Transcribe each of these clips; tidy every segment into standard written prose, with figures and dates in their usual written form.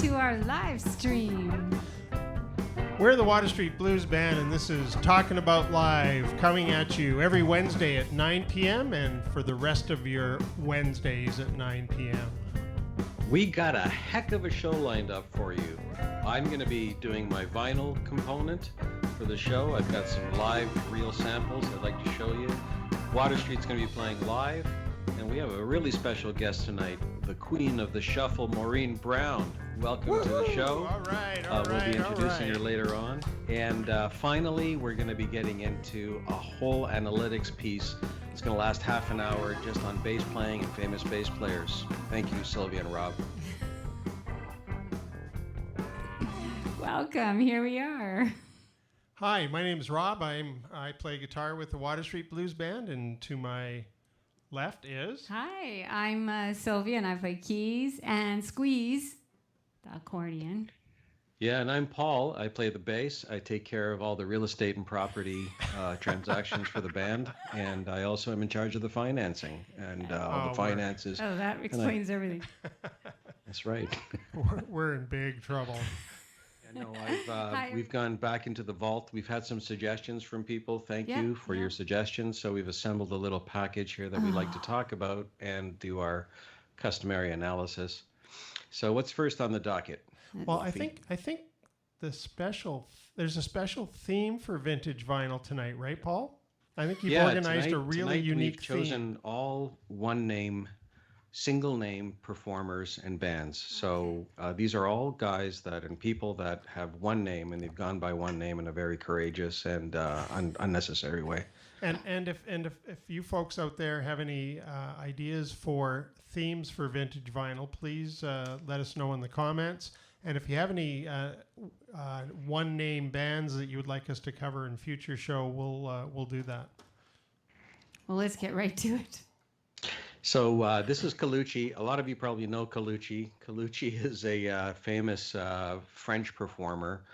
to our live stream. We're the Water Street Blues Band, and this is Talkin About Live, coming at you every Wednesday at 9 p.m. and for the rest of your Wednesdays at 9 p.m. We got a heck of a show lined up for you. I'm going to be doing my vinyl component for the show. I've got some live real samples I'd like to show you. Water Street's going to be playing live, and we have a really special guest tonight, the queen of the shuffle, Maureen Brown. Welcome Woo-hoo! To the show. All right, we'll be introducing her later on. And finally, we're going to be getting into a whole analytics piece. It's going to last half an hour just on bass playing and famous bass players. Thank you, Sylvia and Rob. Welcome. Here we are. Hi, my name is Rob. I play guitar with the Water Street Blues Band, and to my left is... Hi, I'm Sylvia, and I play keys and squeeze, the accordion. Yeah, and I'm Paul. I play the bass. I take care of all the real estate and property transactions for the band, and I also am in charge of the financing and all the finances. Oh, that explains everything. That's right. We're in big trouble. No, we've gone back into the vault. We've had some suggestions from people. Thank you for your suggestions. So we've assembled a little package here that we'd like to talk about and do our customary analysis. So what's first on the docket? Well, I think there's a special theme for vintage vinyl tonight, right, Paul? I think you've organized a really unique theme. We've chosen all single name performers and bands. So these are all guys and people that have one name, and they've gone by one name in a very courageous and unnecessary way. And if you folks out there have any ideas for themes for vintage vinyl, please let us know in the comments. And if you have any one name bands that you would like us to cover in future show, we'll do that. Well, let's get right to it. So this is Kaluchi. A lot of you probably know Kaluchi. Kaluchi is a famous French performer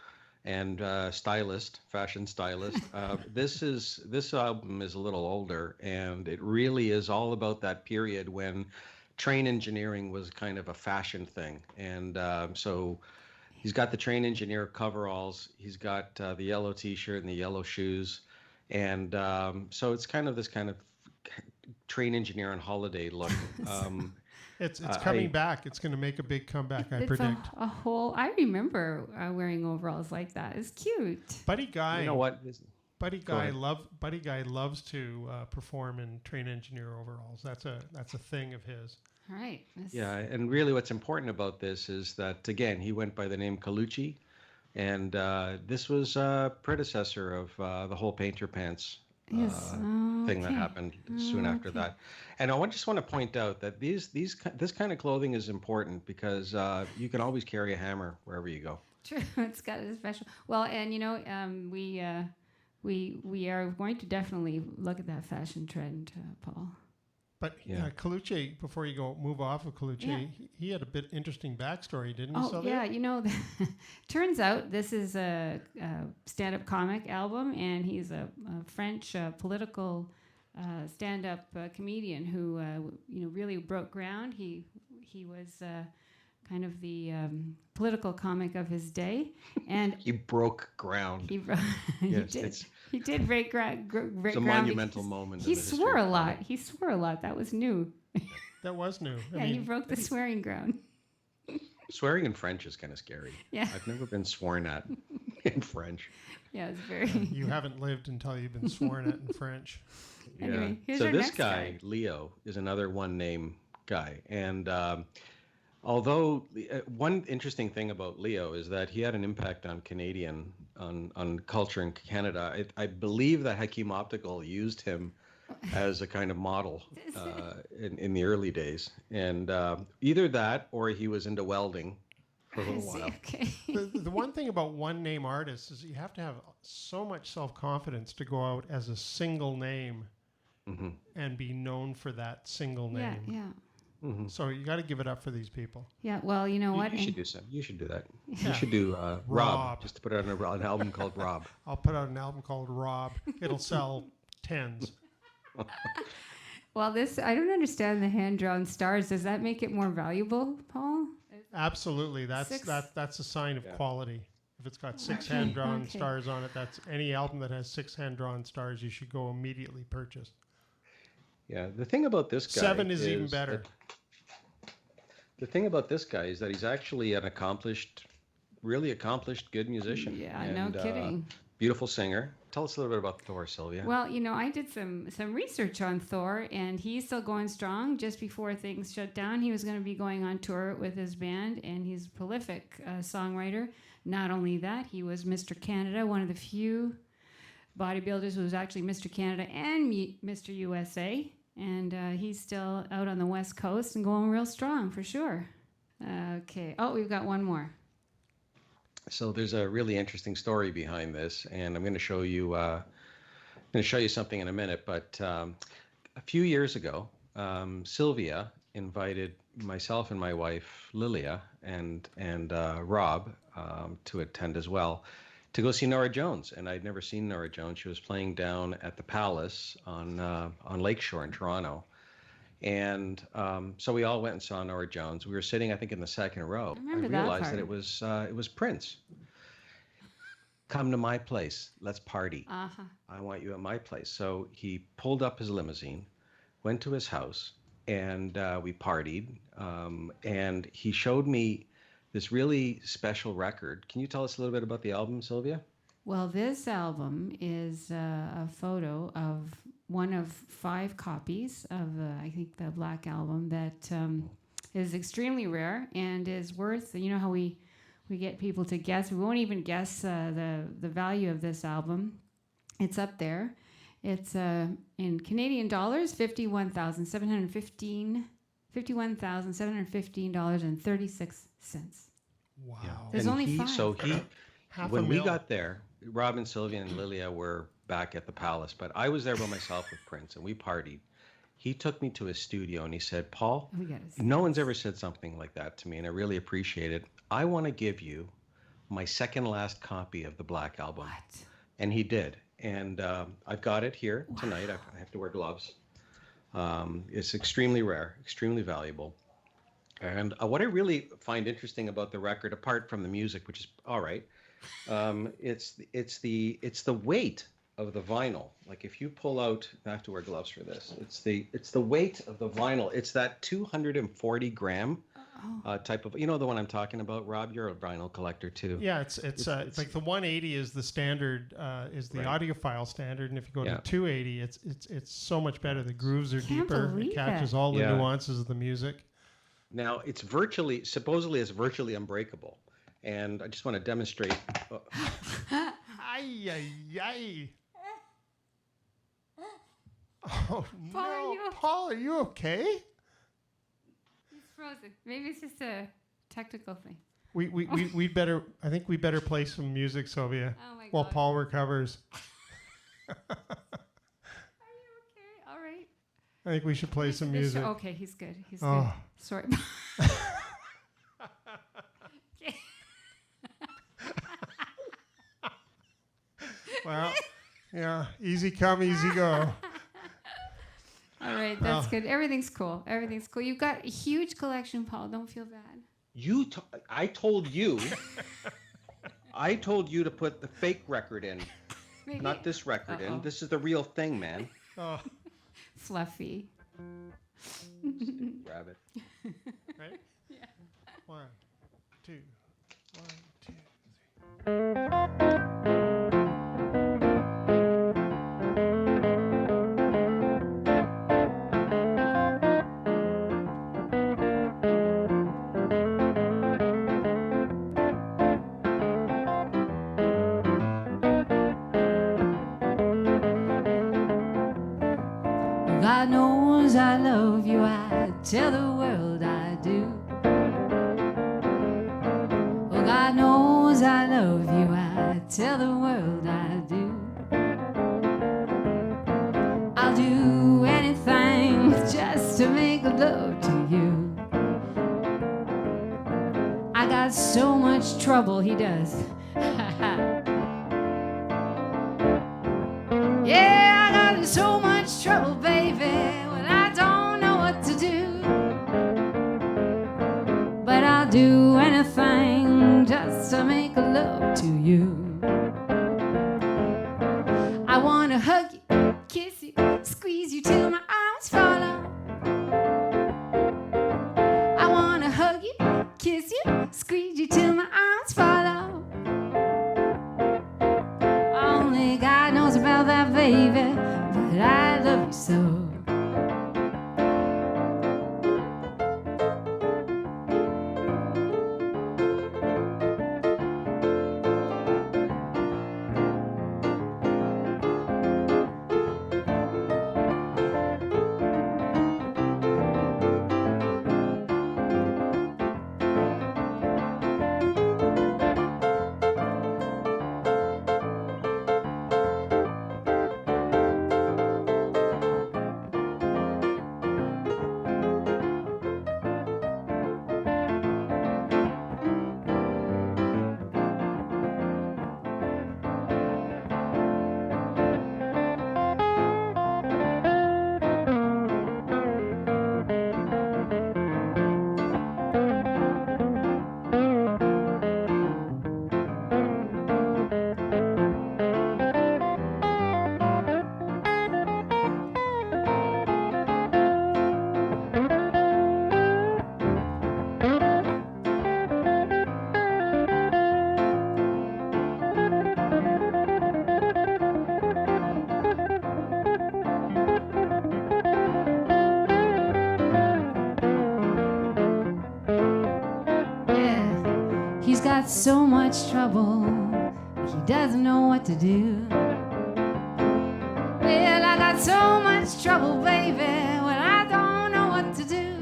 and fashion stylist. This album is a little older, and it really is all about that period when train engineering was kind of a fashion thing. And so he's got the train engineer coveralls. He's got the yellow T-shirt and the yellow shoes, and so it's kind of this kind of train engineer on holiday look. It's coming back. It's going to make a big comeback, I predict. I remember wearing overalls like that. It's cute. Buddy Guy. You know what? Buddy Guy loves to perform in train engineer overalls. That's a thing of his. All right. Yeah, and really what's important about this is that, again, he went by the name Kaluchi, and this was a predecessor of the whole painter pants thing that happened soon after that. And I just want to point out that this kind of clothing is important because you can always carry a hammer wherever you go. True, it's got a special. Well, and we are going to definitely look at that fashion trend, Paul. But Kaluchi, before you move off of Kaluchi, he had a bit interesting backstory, didn't he? Sylvia? Turns out this is a stand-up comic album, and he's a French political stand-up comedian who really broke ground. He was kind of the political comic of his day, and he broke ground. He did break ground. It's a monumental moment. He swore a lot. He swore a lot. That was new. That was new. He broke the swearing ground. Swearing in French is kind of scary. Yeah. I've never been sworn at in French. Yeah, it's very... You haven't lived until you've been sworn at in French. Anyway, here's so our this next guy, Leo, is another one-name guy. And although one interesting thing about Leo is that he had an impact on on culture in Canada. I believe that Hakim Optical used him as a kind of model in the early days. And either that or he was into welding for a little while. Okay. The one thing about one-name artists is you have to have so much self-confidence to go out as a single name and be known for that single name. Yeah. Mm-hmm. So you got to give it up for these people. Yeah, well, you know what? You should do so. You should do that. Yeah. You should do Rob. Just to put out an album called Rob. I'll put out an album called Rob. It'll sell tens. Well, I don't understand the hand-drawn stars. Does that make it more valuable, Paul? Absolutely. That's Six. that's a sign of Yeah. quality. If it's got 6 Okay, hand-drawn okay. stars on it, that's any album that has 6 hand-drawn stars, you should go immediately purchase. Yeah. The thing about this guy 7 is even that- better. the thing about this guy is that he's actually an really accomplished, good musician. Yeah, no and, kidding. Beautiful singer. Tell us a little bit about Thor, Sylvia. Well, I did some research on Thor, and he's still going strong. Just before things shut down, he was going to be going on tour with his band, and he's a prolific songwriter. Not only that, he was Mr. Canada, one of the few bodybuilders who was actually Mr. Canada and Mr. USA, and he's still out on the West Coast and going real strong for sure. Okay. Oh, we've got one more. So there's a really interesting story behind this, and I'm going to show you. Something in a minute. But a few years ago, Sylvia invited myself and my wife Lilia and Rob to attend as well, to go see Norah Jones. And I'd never seen Norah Jones. She was playing down at the Palace on Lakeshore in Toronto. And so we all went and saw Norah Jones. We were sitting, I think, in the second row. I remember that realized part. that it was Prince. Come to my place. Let's party. Uh-huh. I want you at my place. So he pulled up his limousine, went to his house, and we partied. And he showed me this really special record. Can you tell us a little bit about the album, Sylvia? Well, this album is a photo of one of 5 copies of, I think, the Black Album that is extremely rare and is worth, how we get people to guess. We won't even guess the value of this album. It's up there. It's in Canadian dollars, $51,715.36. Wow. There's only 5. So Half when a we mil. got there, Rob and Sylvia and Lilia were back at the Palace, but I was there by myself with Prince, and we partied. He took me to his studio and he said, Paul, We got to no one's ever said something like that to me, and I really appreciate it. I want to give you my second last copy of the Black Album. What? And he did. And I've got it here tonight. I have to wear gloves. It's extremely rare, extremely valuable. And what I really find interesting about the record, apart from the music, which is all right, it's the weight of the vinyl. Like if you pull out, I have to wear gloves for this. It's the weight of the vinyl. It's that 240 gram type of, the one I'm talking about. Rob, you're a vinyl collector too. Yeah, it's like the 180 is the standard, is the Right. audiophile standard, and if you go Yeah. to 280, it's so much better. The grooves are Can't deeper. believe It catches it. all the Yeah. nuances of the music. Now it's supposedly it's virtually unbreakable. And I just want to demonstrate. Ay, ay, ay. Oh, Paul, are no. you- Paul, are you okay? He's frozen. Maybe it's just a technical thing. We'd better, I think we better play some music, Sylvia, Oh my while God. Paul recovers. Are you okay? All right. I think we should play some This show- music. Okay, he's good. He's Oh. good. Sorry. Okay. Well, yeah, easy come, easy go. All right, that's Oh. good. Everything's cool. Everything's cool. You've got a huge collection, Paul. Don't feel bad. I told you to put the fake record in, Maybe not this record Uh-oh. in. This is the real thing, man. Oh, fluffy. Grab it. right? Yeah. 1, 2, 1, 2, 3. God knows I love you. I tell the world I do. Oh, God knows I love you. I tell the world I do. I'll do anything just to make love to you. I got so much trouble, he does. Yeah, I got so much trouble, baby, when I don't know what to do. But I'll do squeeze you till my arms fall off. Only God knows about that, baby, but I love you so. He's got so much trouble, he doesn't know what to do. Well, I got so much trouble, baby, well, I don't know what to do.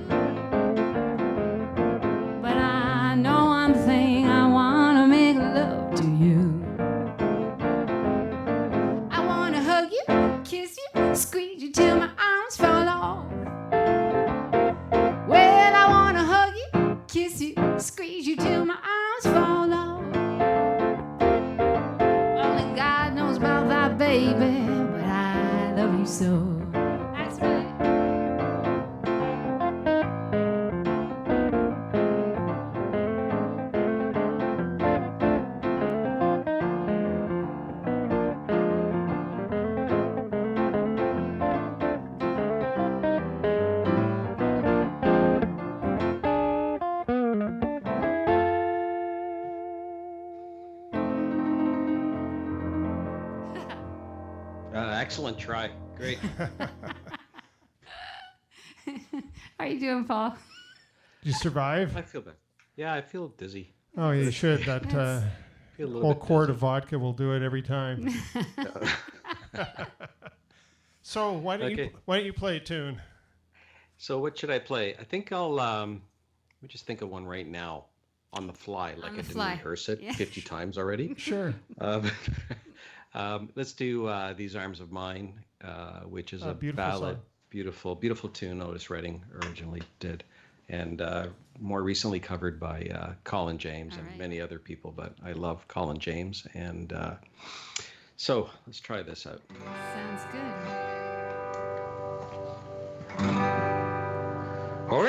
But I know one thing, I wanna make love to you. I wanna hug you, kiss you, squeeze you till my arms fall off. Well, I wanna hug you, kiss you, squeeze you till my arms fall off. Only God knows about that, baby, but I love you so. That's right. Excellent try. Great. How are you doing, Paul? Did you survive? I feel bad. Yeah, I feel dizzy. Oh, you should. That Feel a little whole bit quart dizzy. of vodka will do it every time. So why don't you play a tune? So what should I play? I think I'll let me just think of one right now on the fly, like I didn't rehearse it 50 times already. Sure. Let's do These Arms of Mine, which is a beautiful ballad. song. Beautiful tune Otis Redding originally did. And more recently covered by Colin James and many other people. But I love Colin James. And so let's try this out. Sounds good. Oh,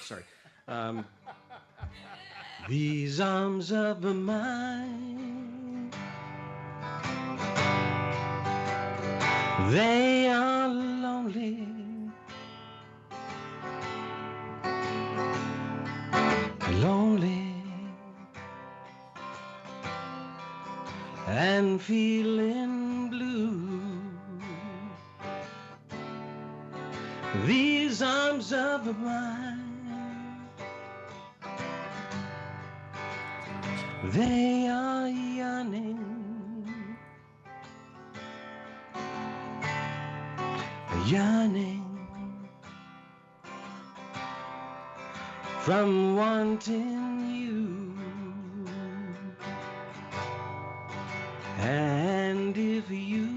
sorry. These arms of mine, they are lonely, lonely, and feeling blue. These arms of mine, they are yearning, yearning from wanting you. And if you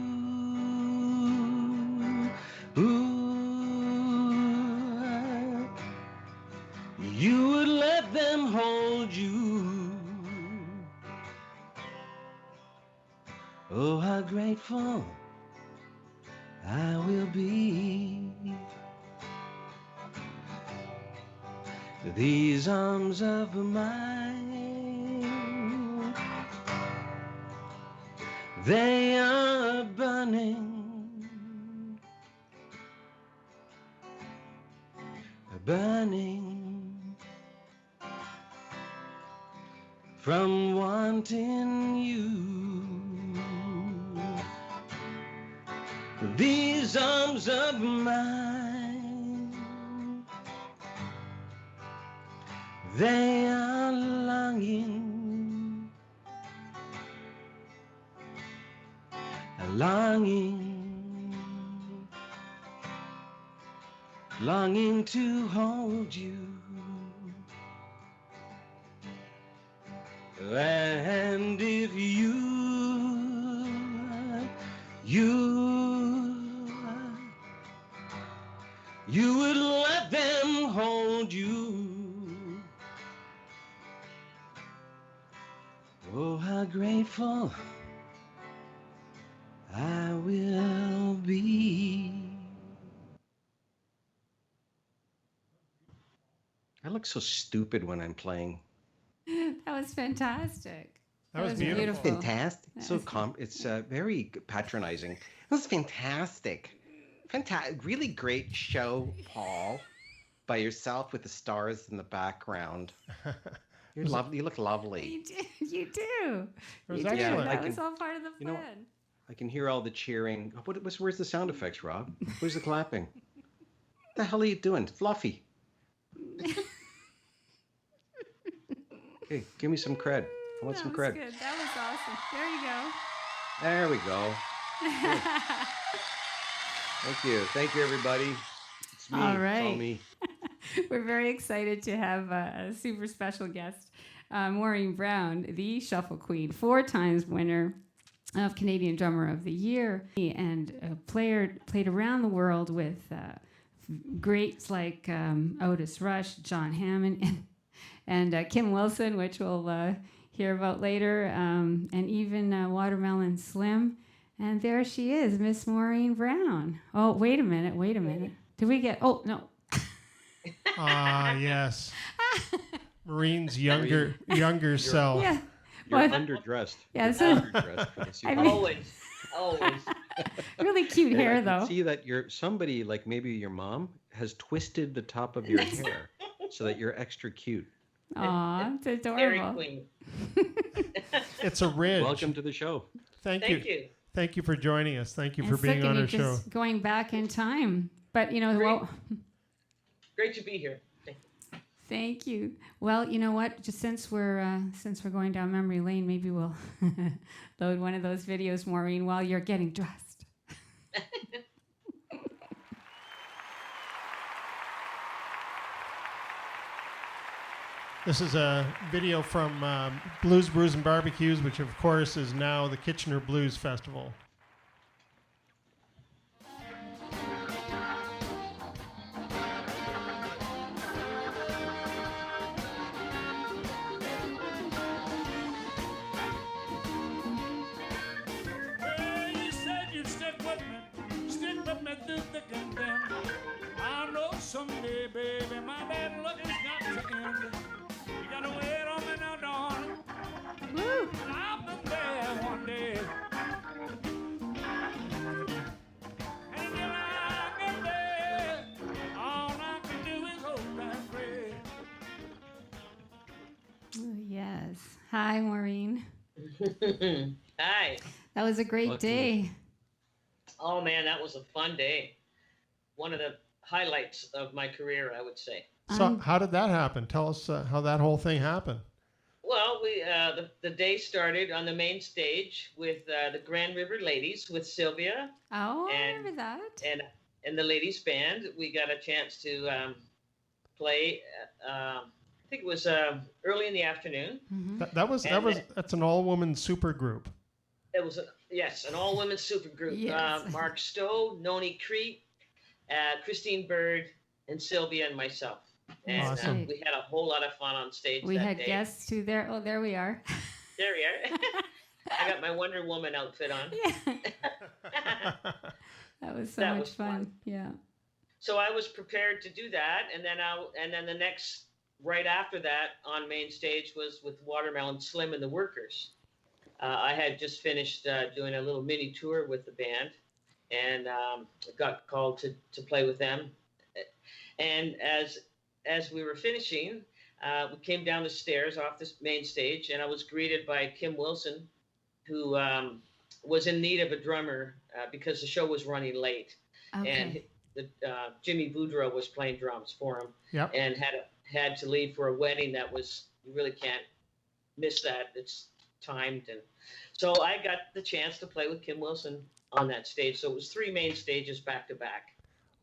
would let them hold you, oh, how grateful I will be. These arms of mine, they are burning, burning, from wanting you. These arms of mine, they are longing, longing to hold you. And if you would let them hold you, oh, how grateful I will be. I look so stupid when I'm playing. That was fantastic. That was beautiful. Fantastic. That So was it's very patronizing. It was fantastic. Really great show, Paul, by yourself with the stars in the background. You're lovely. You look lovely. You do. You do. It was You do. excellent. That I was can- all part of the you know, plan. I can hear all the cheering. Where's the sound effects, Rob? Where's the clapping? What the hell are you doing? Fluffy. Okay, give me some cred. I want some That cred. was good. That was awesome. There you go. There we go. Thank you. Thank you, everybody. It's me. All It's all right. me. We're very excited to have a super special guest, Maureen Brown, the Shuffle Queen, 4 times winner of Canadian Drummer of the Year, and played around the world with greats like Otis Rush, John Hammond, and Kim Wilson, which we'll hear about later, and even Watermelon Slim. And there she is, Miss Maureen Brown. Oh, wait a minute. Did we get... Oh, no. Yes. Maureen's younger self. Yeah. You're What? underdressed. Yeah, You're so- underdressed for this I event. mean- Always. Really cute And I hair, can though. see that somebody, like maybe your mom, has twisted the top of your hair so that you're extra cute. Aw, it's Dairy adorable. Queen. It's a ridge. Welcome to the show. Thank you. Thank you. Thank you for joining us. Thank you And for being second, on you're our show. just going back in time. But, you know, Great. well, Great to be here. Thank you. thank you. Well, you know what? Just since we're going down memory lane, maybe we'll load one of those videos, Maureen, while you're getting dressed. This is a video from Blues, Brews, and Barbecues, which of course is now the Kitchener Blues Festival. Well, you said you'd stick with me through thick and thin. I know someday, baby, my bad luck has got to end. You gotta wait on me now, darling. Woo! And I'll be there one day. And until I get there, all I can do is hope and pray. Ooh, yes. Hi, Maureen. Hi. That was a great Lucky. day. Oh man, that was a fun day. One of the highlights of my career, I would say. So how did that happen? Tell us how that whole thing happened. Well, we the day started on the main stage with the Grand River Ladies with Sylvia Oh, I And- remember that. and the ladies band. We got a chance to play. I think it was early in the afternoon. Mhm. That's an all-woman super group. It was an all-women supergroup. Yes. Mark Stowe, Noni Crete, Christine Bird, and Sylvia and myself. And Awesome. we had a whole lot of fun on stage We that had day. guests too there. Oh, there we are. There we are. I got my Wonder Woman outfit on. Yeah. That was so That much was fun. fun. Yeah. So I was prepared to do that, and then the next right after that on main stage was with Watermelon Slim and the Workers. I had just finished doing a little mini tour with the band, and got called to play with them. And as we were finishing, we came down the stairs off this main stage, and I was greeted by Kim Wilson, who was in need of a drummer because the show was running late, and Jimmy Boudreau was playing drums for him, Yep. and had to leave for a wedding that was, you really can't miss that. It's timed, and so I got the chance to play with Kim Wilson on that stage. So it was 3 main stages back to back.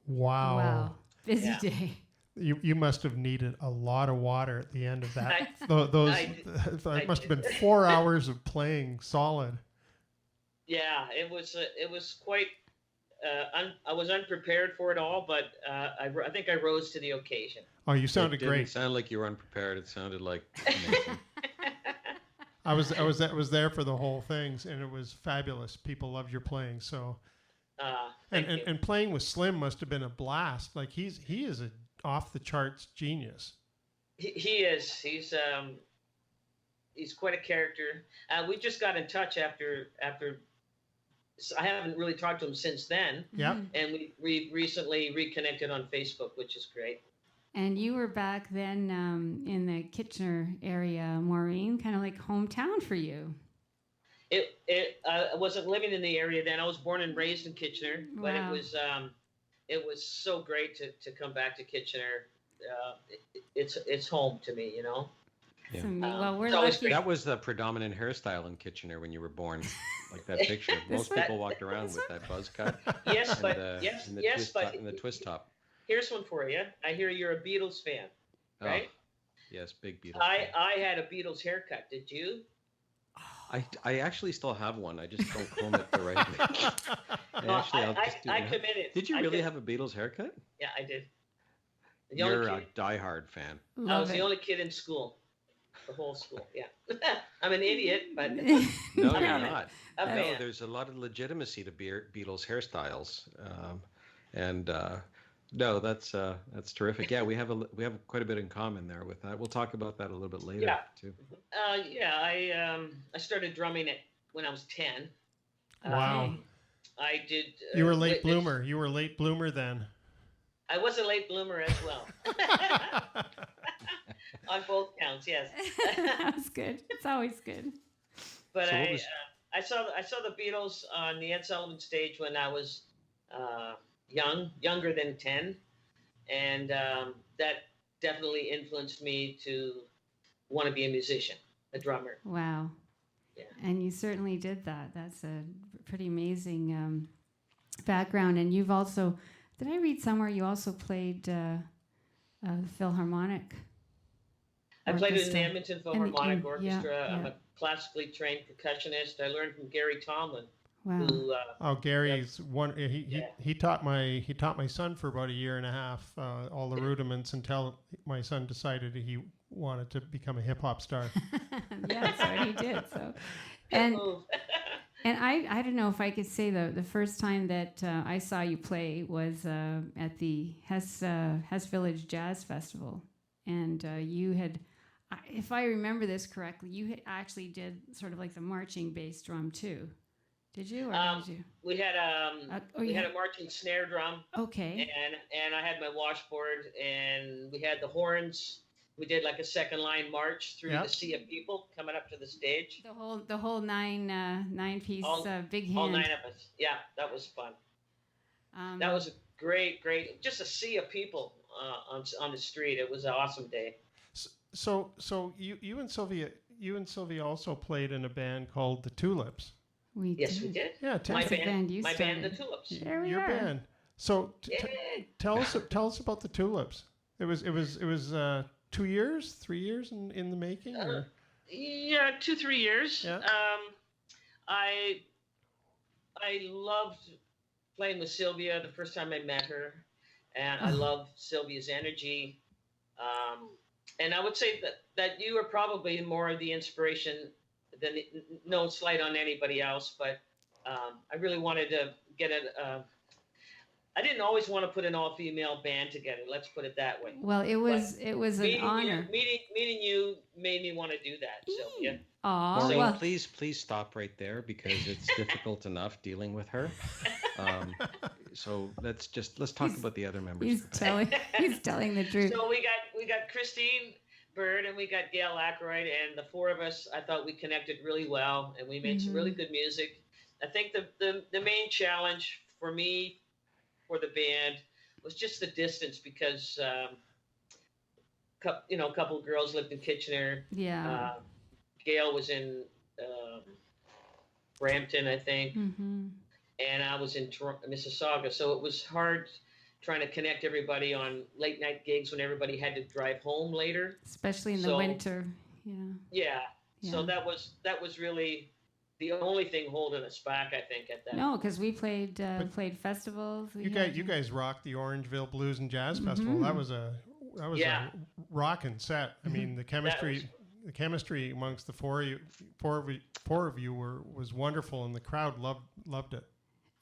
Wow. Wow. Busy Yeah. day. You must have needed a lot of water at the end of that. I It must have been 4 hours of playing solid. Yeah, it was quite. I was unprepared for it all, but I think I rose to the occasion. Oh, you sounded It didn't great. sound like you were unprepared. It sounded like amazing. I was there for the whole things, and it was fabulous. People loved your playing. So, Thank you. and playing with Slim must have been a blast. Like he is a off the charts genius. He is. He's quite a character. We just got in touch after. I haven't really talked to him since then. Yep. And we recently reconnected on Facebook, which is great. And you were back then in the Kitchener area, Maureen, kind of like hometown for you. I wasn't living in the area then. I was born and raised in Kitchener, but Wow. it was so great to come back to Kitchener. It's home to me, you know. Yeah. So, well, we're it's always lucky. That was the predominant hairstyle in Kitchener when you were born, like that picture. Most one? people walked around with that buzz cut Yes, and, but and the yes, twist but top, and the twist top. here's one for you. I hear you're a Beatles fan, right? Oh, yes, big Beatles. fan. I had a Beatles haircut. Did you? I actually still have one. I just don't comb it the right way. I committed. Did you really have a Beatles haircut? Yeah, I did. The You're only a kid, diehard fan. I Love was it. the only kid in school, the whole school. Yeah, I'm an idiot, but No, Love you're it. not. a No, fan. there's a lot of legitimacy to Beatles hairstyles, and no, that's terrific. Yeah, we have quite a bit in common there with that. We'll talk about that a little bit later Yeah. too. I started drumming when I was 10. Wow. Okay. I did. You were a late witness- bloomer. You were a late bloomer then. I was a late bloomer as well. On both counts, yes. That's good. It's always good. But So what was- I saw the Beatles on the Ed Sullivan stage when I was younger than 10, and that definitely influenced me to want to be a musician, a drummer. Wow. Yeah. And you certainly did that. That's a pretty amazing background. And you've also, did I read somewhere you also played the Philharmonic? I played in Orchestra. the Edmonton Philharmonic yeah, Orchestra. I'm yeah. a classically trained percussionist. I learned from Gary Tomlin, Wow. who Oh, Gary's one. Yeah. He taught my son for about a year and a half all the rudiments until my son decided he wanted to become a hip hop star. Yeah, that's what he did. So, and move. and I don't know if I could say the first time that I saw you play was at the Hess Village Jazz Festival, and you had, if I remember this correctly, you had actually did sort of like the marching bass drum too. Did you? Or did you? We had you had a marching snare drum, Okay. and I had my washboard, and we had the horns. We did like a second line march through Yep. the sea of people coming up to the stage. The whole nine piece All- big hand. All 9 of us. Yeah, that was fun. That was a great, just a sea of people on the street. It was an awesome day. So you and Sylvia also played in a band called the Tulips. Yes, we did. Yeah, That's a band you my band, the started. Tulips. There we your are. band. So Yay. tell us about the Tulips. It was 2 years, 3 years in the making. Or? Yeah, 2-3 years. Yeah. I loved playing with Sylvia the first time I met her, and I loved Sylvia's energy. And I would say that you were probably more of the inspiration than no slight on anybody else, but I really wanted to get it. I didn't always want to put an all-female band together. Let's put it that way. Well, it was an honor. Meeting you made me want to do that, Sylvia. Aw, Maureen, well, please stop right there because it's difficult enough dealing with her. So let's talk about the other members. he's telling the truth. So we got Christine, Bird, and we got Gail Ackroyd, and the four of us, I thought we connected really well, and we made some really good music. I think the main challenge for me, for the band, was just the distance, because a couple of girls lived in Kitchener. Yeah. Gail was in Brampton, I think, Mm-hmm. and I was in Mississauga, so it was hard trying to connect everybody on late night gigs when everybody had to drive home later. Especially in the winter. Yeah. So that was really the only thing holding us back, I think, at that. No, because we played festivals. You guys rocked the Orangeville Blues and Jazz Festival. That was a rockin' set. I mean, the chemistry amongst the four of you was wonderful, and the crowd loved it.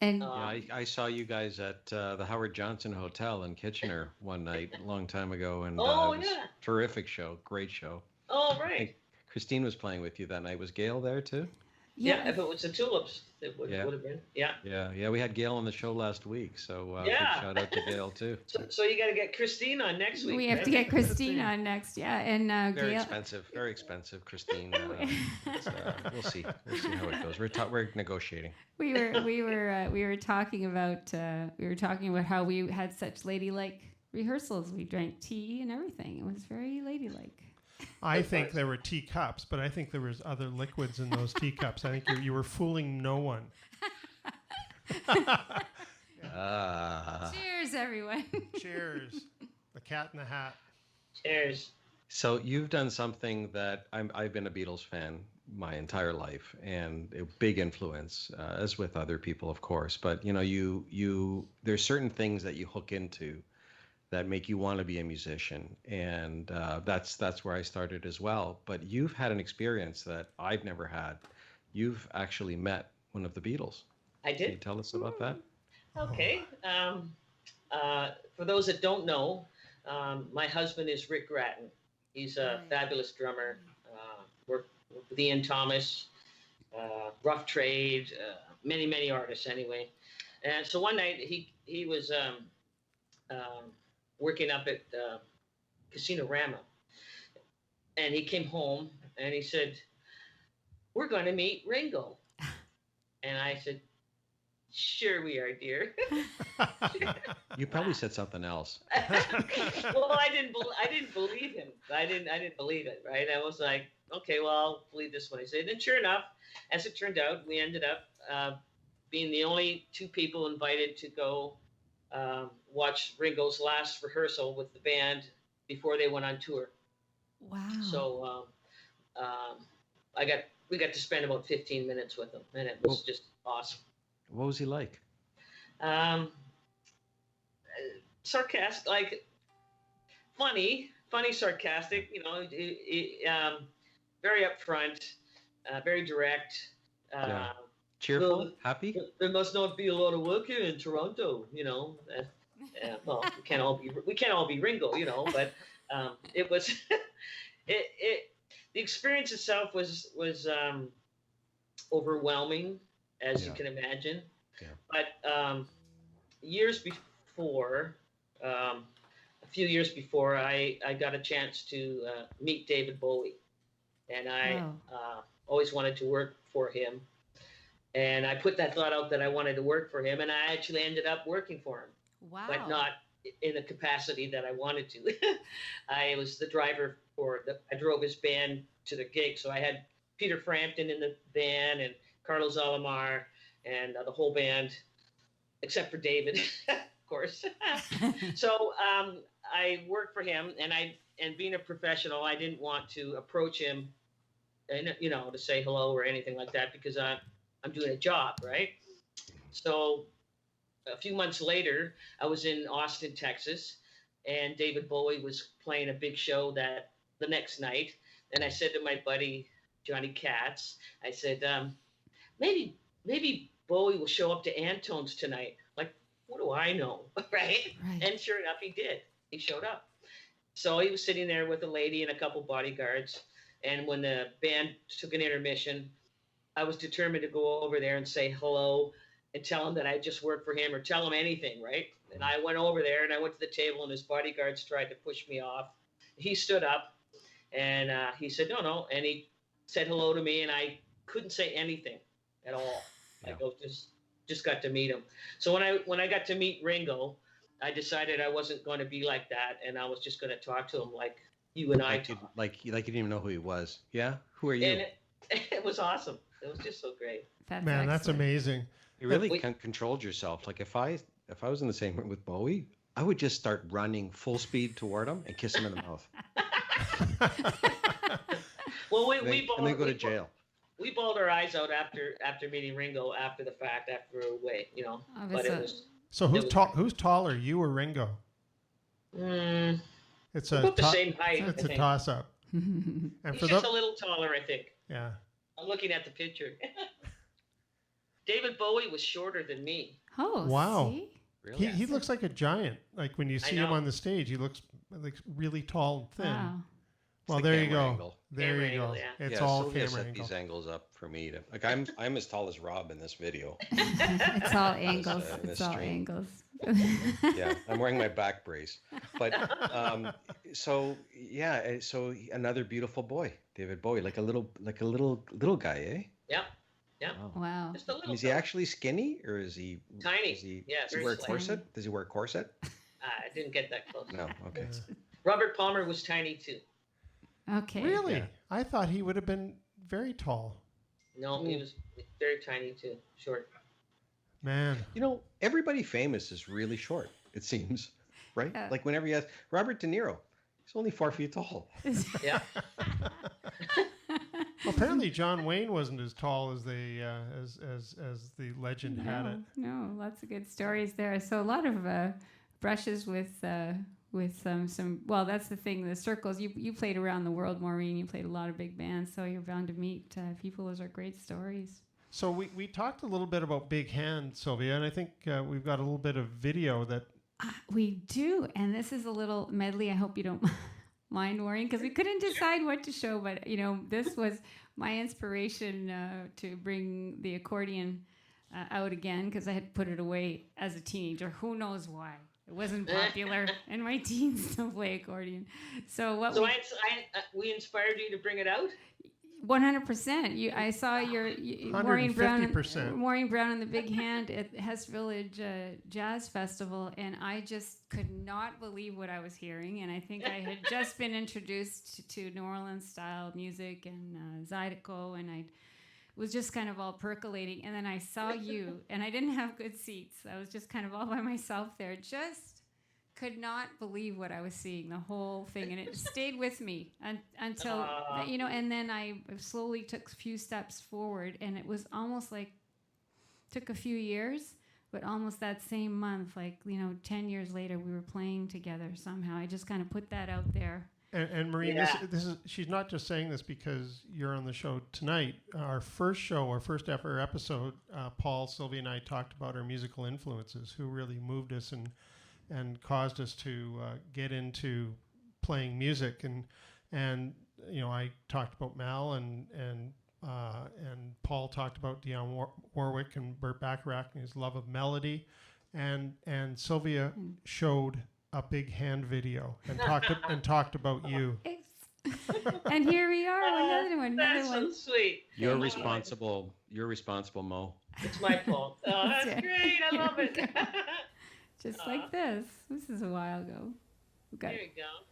And I saw you guys at the Howard Johnson Hotel in Kitchener one night a long time ago, and terrific show, great show. Oh, right. Christine was playing with you that night. Was Gail there too? Yeah, if it was the Tulips, it would have been. Yeah. We had Gail on the show last week, so big shout out to Gail too. So you got to get Christine on next week. We have to get Christine on next, and very Gail... expensive, Christine. We'll see how it goes. We're negotiating. We were talking about how we had such ladylike rehearsals. We drank tea and everything. It was very ladylike. I think there were teacups, but I think there was other liquids in those teacups. I think you were fooling no one. Cheers, everyone. Cheers. The Cat in the Hat. Cheers. So you've done something that I've been a Beatles fan my entire life, and a big influence, as with other people, of course. But there's certain things that you hook into that make you want to be a musician, and that's where I started as well. But you've had an experience that I've never had. You've actually met one of the Beatles. I did. Can you tell us about that? Okay. For those that don't know, my husband is Rick Gratton. He's a fabulous drummer. Worked with Ian Thomas, Rough Trade, many artists anyway. And so one night he was working up at Casino Rama, and he came home and he said, "We're going to meet Ringo." And I said, "Sure we are, dear." You probably said something else. Well, I didn't believe him. I didn't believe it, right? I was like, okay, well, I'll believe this one. He said, and sure enough, as it turned out, we ended up being the only two people invited to go watch Ringo's last rehearsal with the band before they went on tour. Wow. So we got to spend about 15 minutes with him, and it was just awesome. What was he like? Sarcastic, like funny, sarcastic, very upfront, very direct. Cheerful, happy? There must not be a lot of work here in Toronto, well, we can't all be Ringo, but it was the experience itself was overwhelming, as you can imagine. Yeah. But years before, a few years before, I got a chance to meet David Bowie, and I always wanted to work for him. And I put that thought out that I wanted to work for him, and I actually ended up working for him. Wow. But not in the capacity that I wanted to. I was the driver I drove his band to the gig. So I had Peter Frampton in the band and Carlos Alomar and the whole band, except for David, of course. So I worked for him, and being a professional, I didn't want to approach him, and to say hello or anything like that, because I'm doing a job, right? So a few months later, I was in Austin, Texas, and David Bowie was playing a big show the next night. And I said to my buddy, Johnny Katz, I said, maybe Bowie will show up to Antone's tonight. Like, what do I know, right? And sure enough, he did. He showed up. So he was sitting there with a lady and a couple bodyguards. And when the band took an intermission, I was determined to go over there and say hello and tell him that I just worked for him, or tell him anything, right? And I went over there and I went to the table, and his bodyguards tried to push me off. He stood up And he said, no. And he said hello to me, and I couldn't say anything at all. Yeah. I go, just got to meet him. So when I got to meet Ringo, I decided I wasn't going to be like that, and I was just going to talk to him like you and I talk. Like you didn't even know who he was. Yeah? Who are you? And it was awesome. It was just so great. Man, that's amazing. You really controlled yourself. Like if I was in the same room with Bowie, I would just start running full speed toward him and kiss him in the mouth. Well, we then go to jail. We bawled our eyes out after meeting Ringo after the fact, after we were away, you know. But it was. So who's taller, you or Ringo? It's about the same height. It's a toss up. And he's just a little taller, I think. Yeah. I'm looking at the picture. David Bowie was shorter than me. Oh, wow. See? Really? He looks like a giant. Like when you see him on the stage, he looks like really tall and thin. Wow. Well, the there you camera go. angle. There Camera you go. angle, yeah. It's all Sylvia camera set angle. these angles up for me to like. I'm as tall as Rob in this video. It's all angles. in this It's all stream. angles. Yeah, I'm wearing my back brace. But so another beautiful boy, David Bowie, like a little guy, eh? Yep. Wow. Just a little. Is he actually skinny or is he tiny? Does he very wear a slight. corset? Does he wear a corset? I didn't get that close. No. Okay. Robert Palmer was tiny too. Okay. Really? Yeah. I thought he would have been very tall. No, he was very tiny too, short. Man. You know, everybody famous is really short. It seems, right? Like whenever you ask Robert De Niro, he's only 4 feet tall. Yeah. Well, apparently John Wayne wasn't as tall as they as the legend had it. No, lots of good stories there. So a lot of brushes with some. Well, that's the thing. The circles. You played around the world, Maureen. You played a lot of big bands, so you're bound to meet people. Those are great stories. So we talked a little bit about Big Hand, Sylvia, and I think we've got a little bit of video that. We do, and this is a little medley. I hope you don't mind, Maureen, because we couldn't decide what to show, but this was my inspiration to bring the accordion out again, because I had put it away as a teenager. Who knows why? It wasn't popular in my teens to play accordion. So we inspired you to bring it out? 100%. I saw your Maureen Brown and the Big Hand at Hess Village Jazz Festival, and I just could not believe what I was hearing. And I think I had just been introduced to New Orleans style music and Zydeco, and I was just kind of all percolating. And then I saw you, and I didn't have good seats. I was just kind of all by myself there. Just could not believe what I was seeing, the whole thing, and it stayed with me until and then I slowly took a few steps forward, and it was almost like took a few years, but almost that same month, 10 years later, we were playing together somehow. I just kind of put that out there. And Maureen, this is she's not just saying this because you're on the show tonight. Our first ever episode, Paul, Sylvia, and I talked about our musical influences, who really moved us and caused us to get into playing music, and I talked about Mal and Paul talked about Dionne Warwick and Burt Bacharach and his love of melody, and Sylvia showed a Big Hand video and talked about you. And here we are, another one. That's so sweet. You're responsible, Mo. It's my fault. Oh, that's great. I love it. Just like this. This is a while ago. There you go.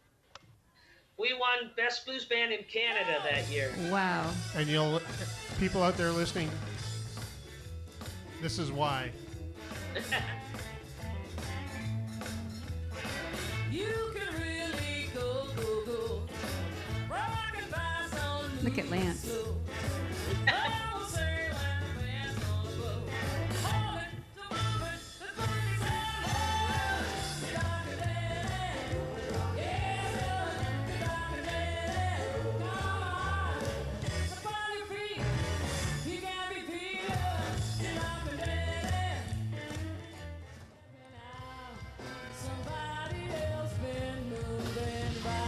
We won Best Blues Band in Canada that year. Wow. And people out there listening, this is why. You can really go. Look at Lance.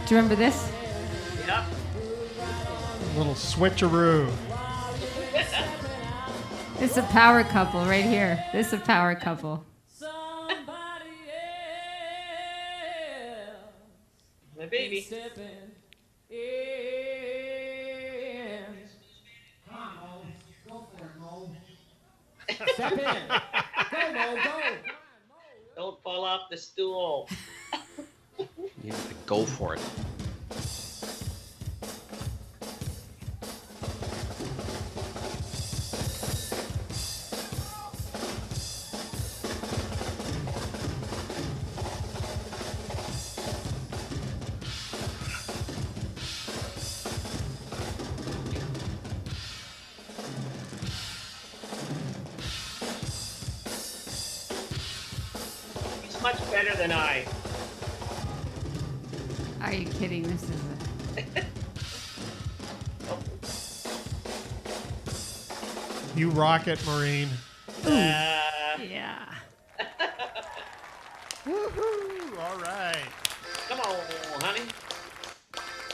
Do you remember this? Yep. A little switcheroo. It's a power couple right here. This is a power couple. My baby. ends. Come on, Mo. Go for it, Mo. Step in. Go, Mo, go. Come on, Mo. Don't fall off the stool. You have to go for it. He's much better than I. Are you kidding? This is You rock it, Maureen. yeah. Woohoo! All right. Come on, honey.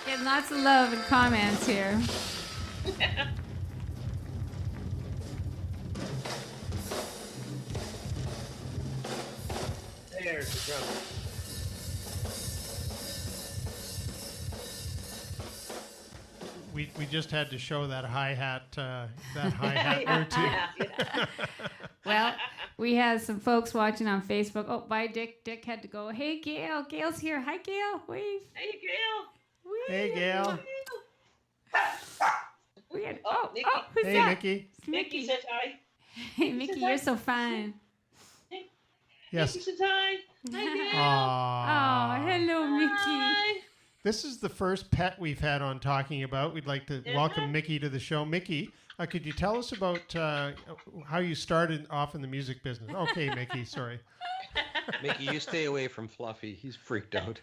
Getting lots of love and comments here. There's the drum. We just had to show that hi-hat routine. Yeah. Well, we had some folks watching on Facebook. Oh, bye, Dick. Dick had to go. Hey, Gail. Gail's here. Hi, Gail. Wave. Hey, Gail. Wave. Hey, Gail. We had, Oh, Mickey. who's Hey, that? Mickey. It's Mickey says hi. Hey, Mickey, you're so fun. Yes. Mickey says hi. Hi, Gail. Aww. Oh, hello, Mickey. Hi. This is the first pet we've had on Talking About. We'd like to welcome Mickey to the show. Mickey, could you tell us about how you started off in the music business? Okay, Mickey, sorry. Mickey, you stay away from Fluffy. He's freaked out.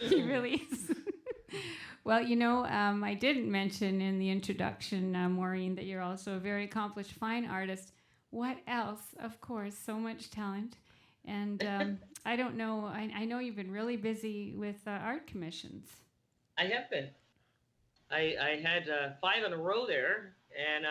He really is. Well, I didn't mention in the introduction, Maureen, that you're also a very accomplished fine artist. What else? Of course, so much talent. And I don't know, I know you've been really busy with art commissions. I have been. I had 5 in a row there, and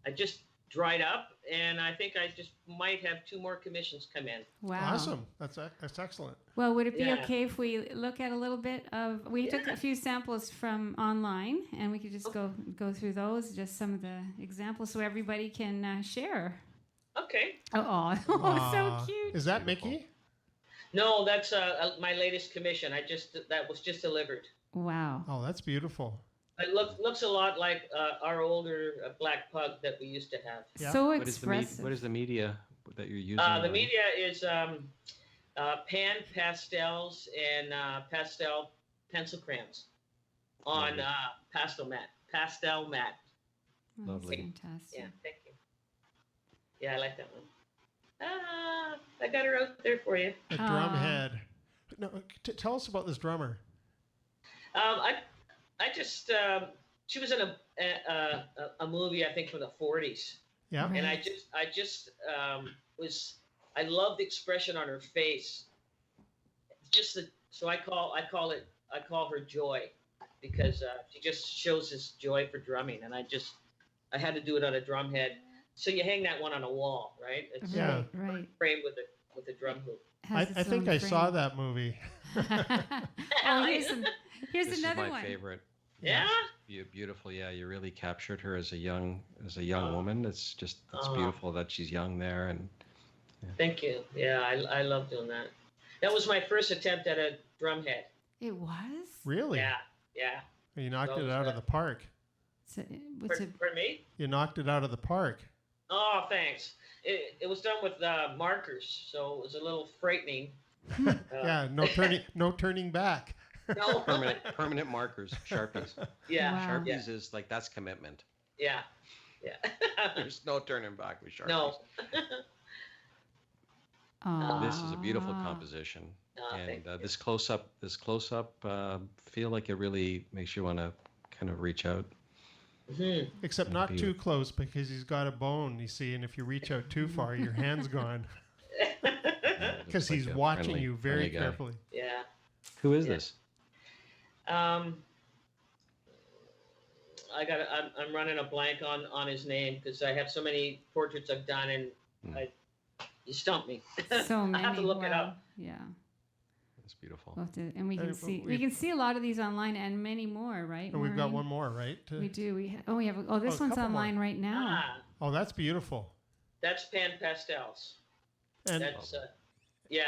I just dried up, and I think I just might have 2 more commissions come in. Wow. Awesome. That's excellent. Well, would it be Yeah. okay if we look at a little bit of, we took a few samples from online, and we could just go through those, just some of the examples so everybody can share. Okay. Oh, so Aw. cute. Is that Mickey? No, that's my latest commission. That was just delivered. Wow. Oh, that's beautiful. It looks a lot like our older black pug that we used to have. Yeah. So What is expressive. what is the media that you're using? The media is pan pastels and pastel pencil crayons on Lovely. pastel mat. Oh, that's Lovely. fantastic. Yeah, thank you. Yeah, I like that one. I got her out there for you. A drum head. No, tell us about this drummer. I just she was in a movie I think from the 40s, Yeah. Right. and I just I love the expression on her face. So I call her Joy, because she just shows this joy for drumming, and I had to do it on a drum head. So you hang that one on a wall, right? It's Yeah. Right. framed with a drum hoop. Has I its think own I saw frame. that movie. Oh, here's This another is my one. favorite. Yeah. Beautiful. Yeah, you really captured her as a young woman. It's beautiful that she's young there, and Thank you. Yeah, I love doing that. That was my first attempt at a drum head. It was? Really? Yeah. You knocked That it was out of good. the park. What's it? For me? You knocked it out of the park. Oh, thanks. It was done with markers, so it was a little frightening. Yeah, no turning back. No. permanent markers, Sharpies. Yeah. Wow. Sharpies is like, that's commitment. Yeah. There's no turning back with Sharpies. No. This is a beautiful composition, Thank and you. this close up, feel like it really makes you want to kind of reach out. Mhm. Except not too Beautiful. close, because he's got a bone, you see, and if you reach out too far, your hand's gone. Because Looks he's like a watching friendly- you very friendly guy. carefully. Yeah. Who is Yeah. this? I'm running a blank on his name because I have so many portraits I've done, and you stumped me. So many. I have to look it wow. up. Yeah. It's beautiful. And we can see a lot of these online and many more, right? And we've got Maureen? one more, right? We do. We have. This a one's couple online right now. Oh, that's beautiful. That's pan pastels. And That's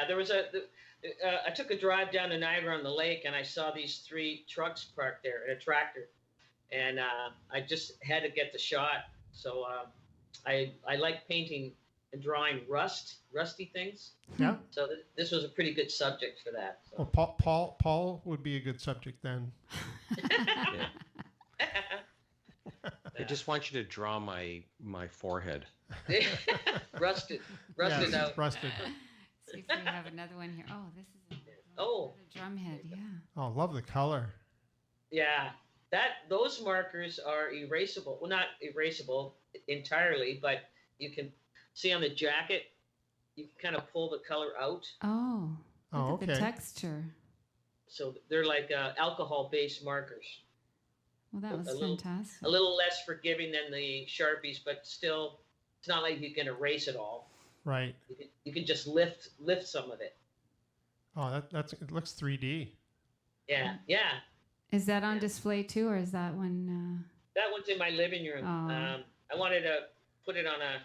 there was I took a drive down to Niagara on the Lake, and I saw these 3 trucks parked there and a tractor, and I just had to get the shot. So I like painting and drawing rusty things. yeah. So this was a pretty good subject for that. So. Well, Paul would be a good subject then. Yeah. I just want you to draw my forehead. rusted Yes, out. Rusted. See if we have another one here. Oh, this is a drum head. Yeah. Oh, love the color. Yeah, those markers are erasable. Well, not erasable entirely, but you can see on the jacket, you can kind of pull the color out. Oh. Oh, Look at the okay. texture. So they're like alcohol-based markers. Well, that was fantastic. A little less forgiving than the Sharpies, but still, it's not like you can erase it all. Right. You can just lift some of it. Oh, it looks 3D. Yeah. Is that on display too, or is that one? That one's in my living room. Oh. I wanted to put it on a.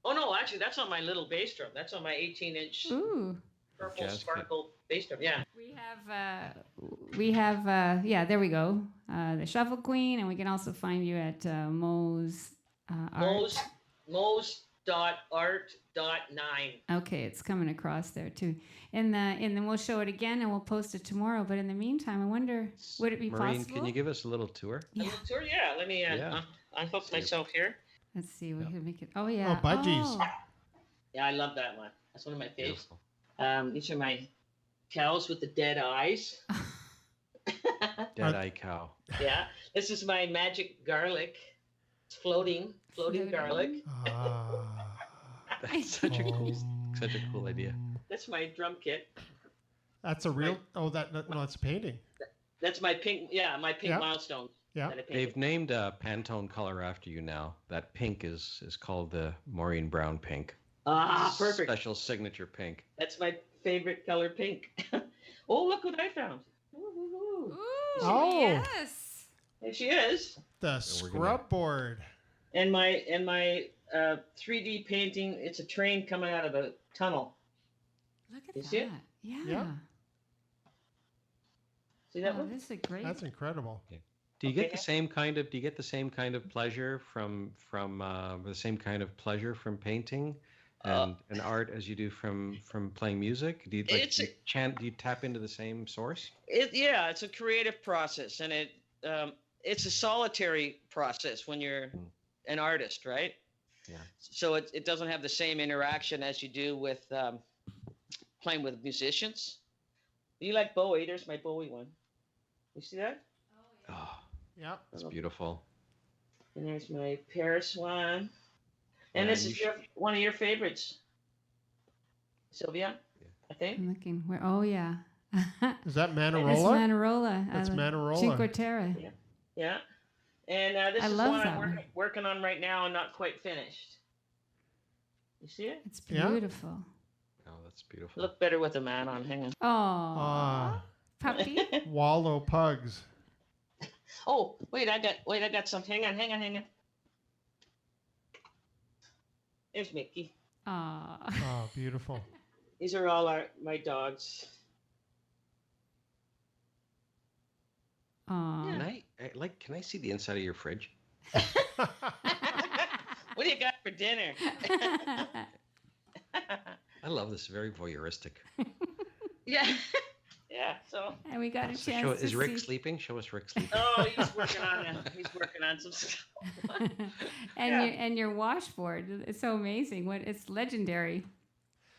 Oh no, actually, that's on my little bass drum. That's on my 18-inch Ooh. purple Jazz sparkle bass drum. Yeah. We have. Yeah, there we go. The Shuffle Queen, and we can also find you at Mo's. Mo's.art.9. Okay, it's coming across there too. And then we'll show it again, and we'll post it tomorrow. But in the meantime, I wonder, would it be Maureen, possible? can you give us a little tour? Yeah. Tour? Yeah. Let me unhook myself here. Let's see. We can make it. Oh yeah. Oh, budgies. Oh. Yeah, I love that one. That's one of my favorites. Beautiful. These are my cows with the dead eyes. Dead eye cow. Yeah. This is my magic garlic. It's floating garlic. That's such a cool idea. That's my drum kit. That's a real. Oh, no, it's a painting. That's my pink. Yeah, my pink milestone. Yeah. that I painted. They've named a Pantone color after you now. That pink is called the Maureen Brown pink. Ah, perfect. Special signature pink. That's my favorite color, pink. Oh, look what I found. Ooh, Oh. yes. There she is. The So we're scrub board. And my 3D painting. It's a train coming out of a tunnel. Look at You that. see it? Yeah. Yeah. See that Oh, one? this is a great. That's incredible. Do you get Okay. the same kind of pleasure from the same kind of pleasure from painting and art as you do from playing music? Do you It's do you tap into the same source? It's a creative process, and it's a solitary process when you're an artist, right? Yeah. So it doesn't have the same interaction as you do with playing with musicians. Do you like Bowie? There's my Bowie one. You see that? Oh, Yeah. that's beautiful. And there's my Paris one. And Yeah, this you is one of your favorites, Sylvia, I think. I'm looking. Where? Oh yeah. Is that It's Manarola? Manarola. That's Manarola. Cinque Terre. Yeah. And this I is love one that I'm one. working on right now and not quite finished. You see it? It's Yeah. beautiful. Oh, that's beautiful. Look better with a man on. Hang on. Oh, puppy. Wallow pugs. Oh, wait, I got some. Hang on. There's Mickey. Aw. Oh, beautiful. These are all my dogs. Aw. Can I see the inside of your fridge? What do you got for dinner? I love this. Very voyeuristic. Yeah. Yeah, so. And we got a chance to Is Rick see. sleeping? Show us Rick sleeping. Oh, he's working on some stuff. And your washboard. It's so amazing. It's legendary.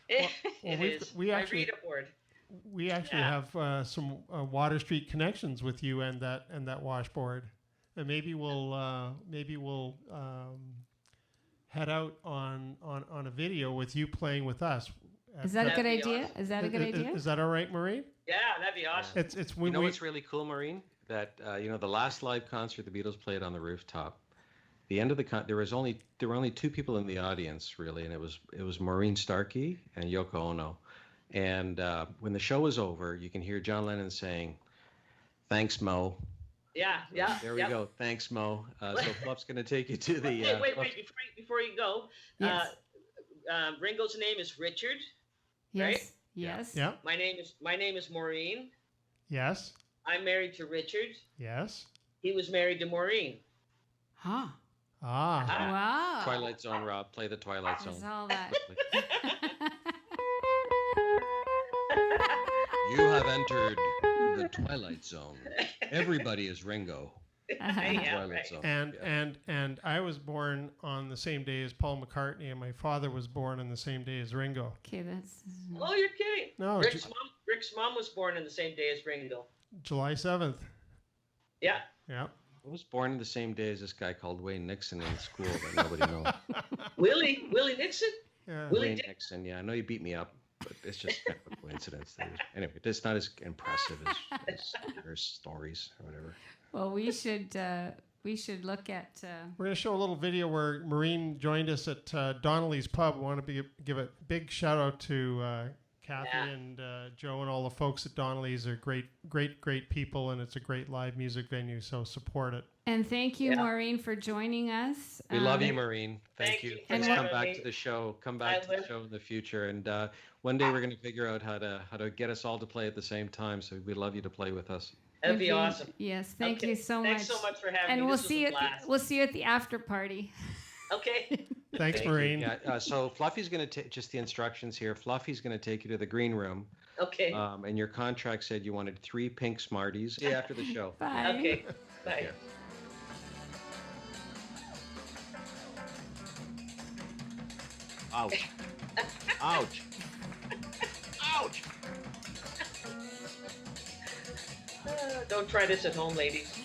It we is. we My actually- Rita board. We actually have some Water Street connections with you and that washboard, and maybe we'll head out on a video with you playing with us. Is that a good That'd be idea? awesome. Is that a good idea? Is that all right, Maureen? Yeah, that'd be awesome. It's You when know we what's really cool, Maureen? That the last live concert the Beatles played on the rooftop. The end of the there were only two people in the audience really, and it was Maureen Starkey and Yoko Ono, And when the show is over, you can hear John Lennon saying, "Thanks, Mo." Yeah. There we go. Thanks, Mo. So Fluff's going to take you to the. Wait. Before you go, Yes. Ringo's name is Richard. Yes. Right? Yes. Yeah. My name is Maureen. Yes. I'm married to Richard. Yes. He was married to Maureen. Huh. Ah. Wow. Twilight Zone, Rob. Play the Twilight Zone. There's all that. You have entered the Twilight Zone. Everybody is Ringo. Yeah, Twilight right. Zone. And I was born on the same day as Paul McCartney, and my father was born on the same day as Ringo. Okay, that's. Oh, you're kidding. No, Rick's mom was born on the same day as Ringo. July 7th. Yeah. Yeah. I was born the same day as this guy called Wayne Nixon in school that nobody knows. Willie Nixon? Yeah. Willie Wayne Dick- Nixon, yeah. I know you beat me up, but it's just kind of a coincidence. Anyway, it's not as impressive as your stories or whatever. Well, we should look at. We're going to show a little video where Maureen joined us at Donnelly's Pub. I want to give a big shout out to Kathy and Joe and all the folks at Donnelly's. They're great people, and it's a great live music venue, so support it. And thank you, Maureen, for joining us. We love you, Maureen. Thank Thank you. you Please for come having back me. to the show. Come back to the show in the future. And one day we're going to figure out how to get us all to play at the same time. So we'd love you to play with us. That'd be awesome. Yes, thank Okay. you so much. Thanks so much for having And me. we'll This was see a you. blast. We'll see you at the after party. Okay. Thanks, Thank you. Maureen. Yeah, so Fluffy's going to take just the instructions here. Fluffy's going to take you to the green room. Okay. And your contract said you wanted 3 pink Smarties. See you after the show. Bye. Okay. Bye. Yeah. Ouch. Ouch. Ouch. Don't try this at home, ladies.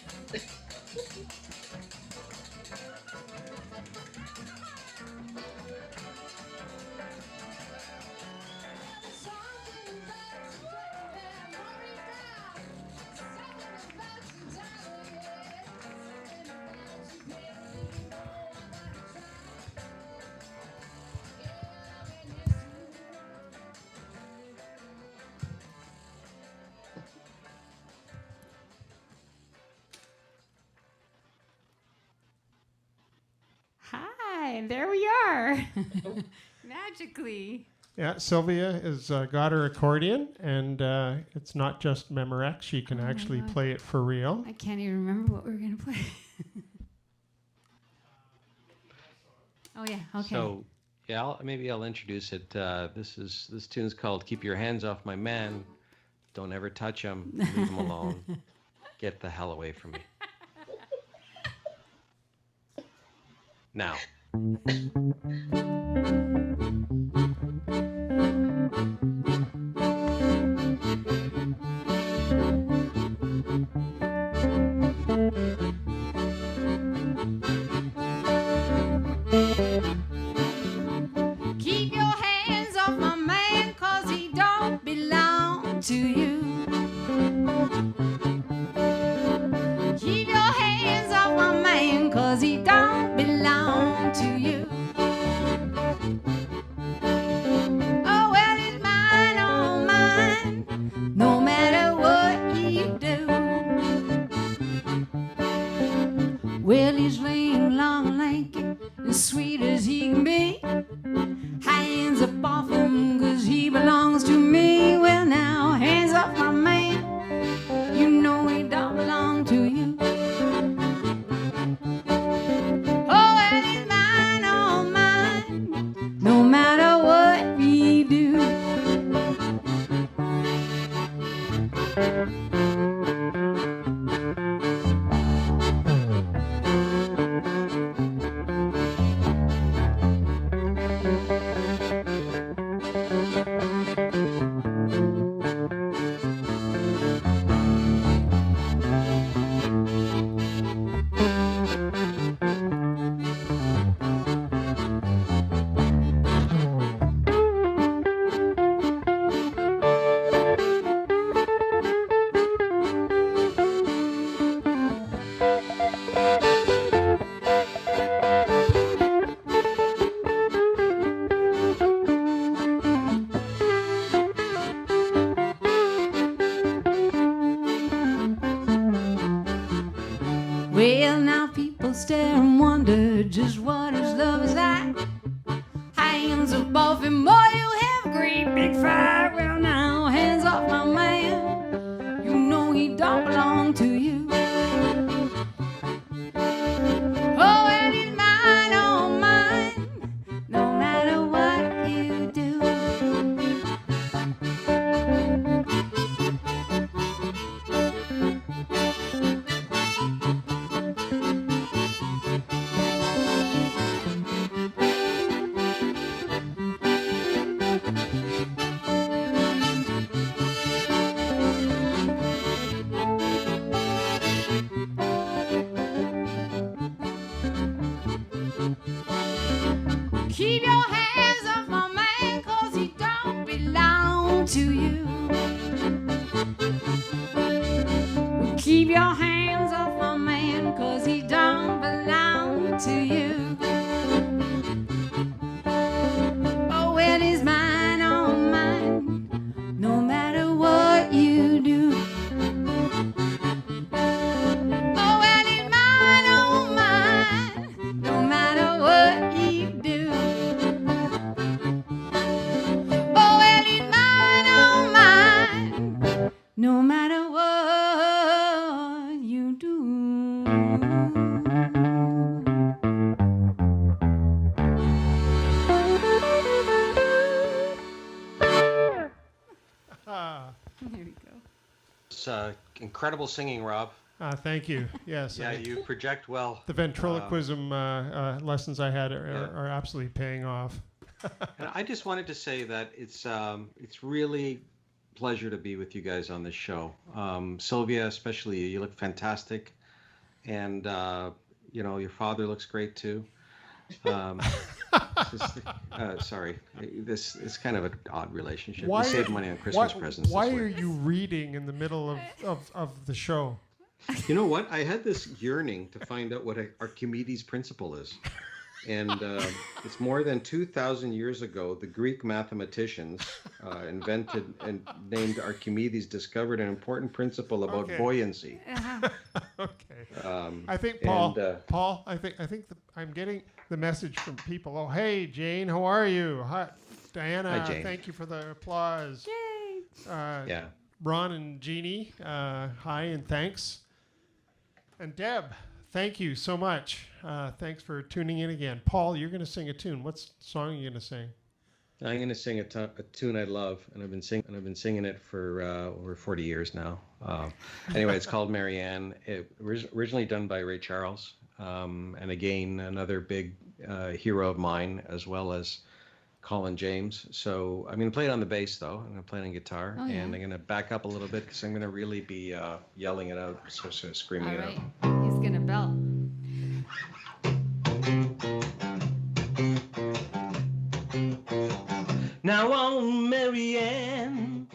Hi, there we are. Magically. Yeah, Sylvia has got her accordion, and it's not just Memorex. She can actually God. play it for real. I can't even remember what we were going to play. Oh, yeah. Okay. So, yeah, maybe I'll introduce it. This tune's called "Keep Your Hands Off My Man." Don't ever touch him. Leave him alone. Get the hell away from me. Now. Keep your hands off my man, 'cause he don't belong to you. Keep your hands off my man, 'cause he don't belong to you. Oh, well, it's mine, oh, mine, no matter what you do. Well, he's lean, long, lanky, as sweet as he can be. Hands up off him, 'cause he belongs to me. Well, now, hands off my man, you know he don't belong to you. Oh, well, he's mine, oh, mine, no matter what we do. Well, now people stare and wonder just what his love is like. Hands above him, boy, you have a great big fire. Well, now, hands off my man. You know he don't belong to you. Oh, and he's mine, oh, mine, no matter what you do. Keep your hands off my man, 'cause he don't belong to you. Keep your hands off my man, 'cause he don't belong to you. Oh, well, he's mine, oh, mine, no matter what you do. Oh, well, he's mine, oh, mine, no matter what you do. No matter what you do. There we go. It's incredible singing, Rob. Thank you. Yes. Yeah, you project well. The ventriloquism lessons I had are absolutely paying off. And I just wanted to say that it's really pleasure to be with you guys on this show. Sylvia, especially you look fantastic, and your father looks great too. Sorry, this is kind of an odd relationship. We save money on Christmas presents. Why are you reading in the middle of the show? You know what? I had this yearning to find out what Archimedes' principle is. And it's more than 2,000 years ago, the Greek mathematicians invented and named Archimedes discovered an important principle about buoyancy. Okay. I think Paul. I think I'm getting the message from people. Oh, hey, Jane, how are you? Hi, Diana. Hi, Jane. Thank you for the applause. Yay! Yeah. Ron and Jeannie, hi and thanks. And Deb, thank you so much. Thanks for tuning in again. Paul, you're going to sing a tune. What song are you going to sing? I'm going to sing a tune I love, and I've been singing it for over 40 years now. Anyway, it's called Marianne. It was originally done by Ray Charles, and again another big hero of mine, as well as Colin James. So I'm going to play it on the bass, though. I'm going to play it on guitar, and I'm going to back up a little bit because I'm going to really be yelling it out, so screaming it out. He's going to belt. Now on Marianne,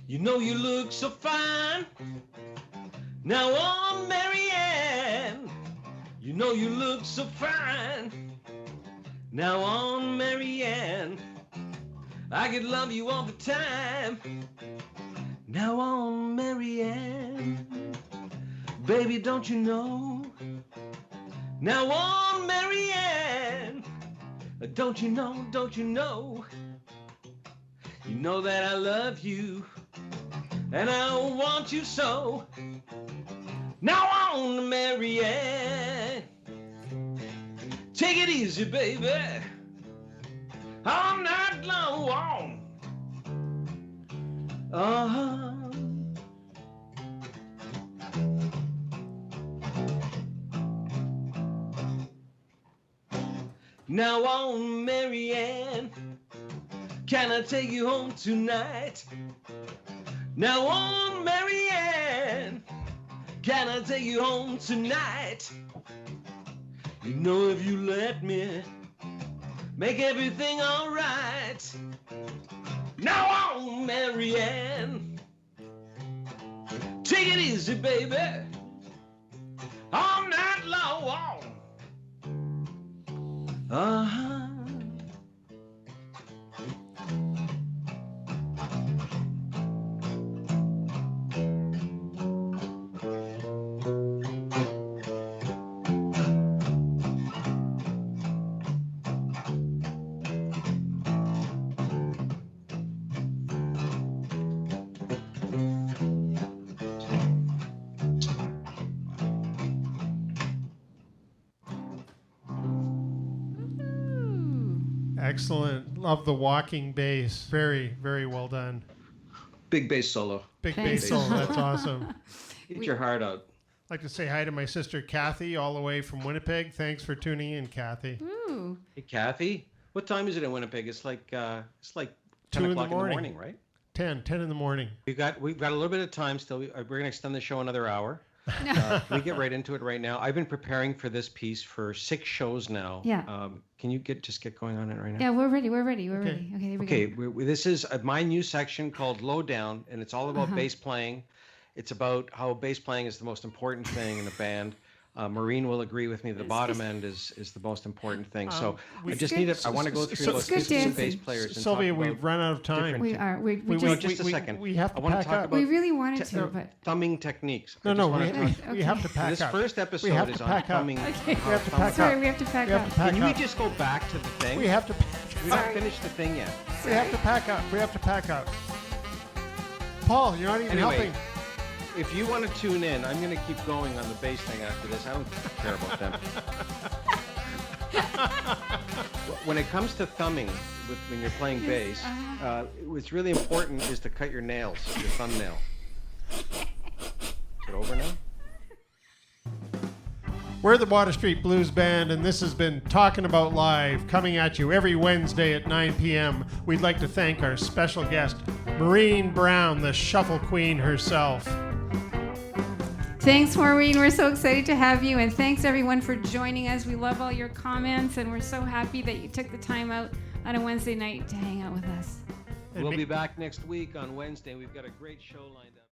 you know you look so fine. Now on Marianne, you know you look so fine. Now on Marianne, I could love you all the time. Now on Marianne, baby, don't you know? Now on Marianne, don't you know, don't you know? You know that I love you, and I want you so. Now on Marianne, take it easy, baby, all night long. Uh-huh. Now on Marianne, can I take you home tonight? Now on Marianne, can I take you home tonight? You know if you let me, make everything alright. Now on Marianne, take it easy, baby, all night long. Uh-huh. Excellent. Love the walking bass. Very, very well done. Big bass solo. Big Thanks. bass solo. That's awesome. Eat your heart out. I'd like to say hi to my sister Kathy, all the way from Winnipeg. Thanks for tuning in, Kathy. Ooh. Hey, Kathy, what time is it in Winnipeg? It's like 10 2 in the o'clock in the morning. morning, right? 10 in the morning. We've got a little bit of time still. We're going to extend the show another hour. Can we get right into it right now? I've been preparing for this piece for 6 shows now. Yeah. Can you just get going on it right now? Yeah, we're ready. We're Okay. ready. Okay, here we Okay, go. this is my new section called Lowdown, and it's all about bass playing. It's about how bass playing is the most important thing in a band. Maureen will agree with me. The bottom end is the most important thing. So we- I just It's need good. I want to go through So- those good some bass dancing. players. And Sylvia, talk we've about run out of time. We are. We No, just, just a second. We have to I wanna pack talk up. about we really wanted to, but thumbing techniques. I No, just no, wanna we, talk- we have to pack This up. first We episode have is to on pack up. thumbing. Okay. We have to pack sorry, up. we have to pack We have up. to pack Can we up. just go back to the thing? We have to. We haven't finished the thing yet. We have to pack up. We have to pack up. Paul, you're not even Anyway. helping. If you want to tune in, I'm going to keep going on the bass thing after this. I don't care about them. When it comes to thumbing, when you're playing bass, what's really important is to cut your nails, your thumbnail. Is it over now? We're the Water Street Blues Band, and this has been Talking About Live, coming at you every Wednesday at 9 p.m. We'd like to thank our special guest, Maureen Brown, the Shuffle Queen herself. Thanks, Maureen. We're so excited to have you, and thanks everyone for joining us. We love all your comments, and we're so happy that you took the time out on a Wednesday night to hang out with us. We'll be back next week on Wednesday. We've got a great show lined up.